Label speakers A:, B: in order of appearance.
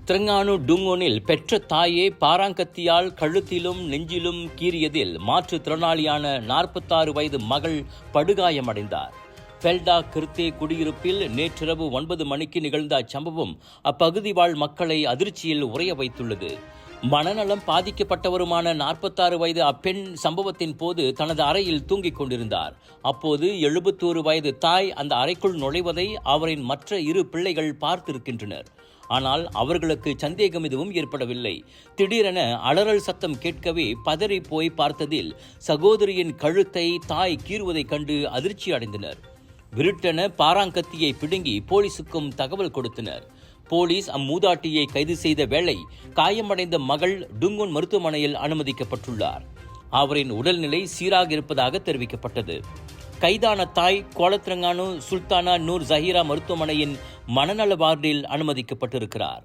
A: Terengganu டுங்கோனில் பெற்ற தாயே பாராங்கத்தியால் கழுத்திலும் நெஞ்சிலும் கீறியதில் மாற்றுத்திறனாளியான 46 வயது மகள் படுகாயமடைந்தார். ஃபெல்டா கிர்தே குடியிருப்பில் நேற்றிரவு 9 மணிக்கு நிகழ்ந்த அச்சம்பவம் அப்பகுதி வாழ் மக்களை அதிர்ச்சியில் உறைய வைத்துள்ளது. மனநலம் பாதிக்கப்பட்டவருமான 46 வயது அப்பெண் சம்பவத்தின் போது தனது அறையில் தூங்கிக் கொண்டிருந்தார். அப்போது 71 வயது தாய் அந்த அறைக்குள் நுழைவதை அவரின் மற்ற 2 பிள்ளைகள் பார்த்திருக்கின்றனர். ஆனால் அவர்களுக்கு சந்தேகம் எதுவும் ஏற்படவில்லை. திடீரென அலறல் சத்தம் கேட்கவே பதறி போய் பார்த்ததில் சகோதரியின் கழுத்தை தாய் கீறுவதைக் கண்டு அதிர்ச்சி அடைந்தனர். விருட்டென பாராங்கத்தியை பிடுங்கி போலீசுக்கும் தகவல் கொடுத்தனர். போலீஸ் அம்மூதாட்டியை கைது செய்த வேளை காயமடைந்த மகள் டுங்கோன் மருத்துவமனையில் அனுமதிக்கப்பட்டுள்ளார். அவரின் உடல்நிலை சீராக இருப்பதாக தெரிவிக்கப்பட்டது. கைதான தாய் கோலத்திரங்கானு சுல்தானா நூர் ஜஹீரா மருத்துவமனையின் மனநல வார்டில் அனுமதிக்கப்பட்டிருக்கிறார்.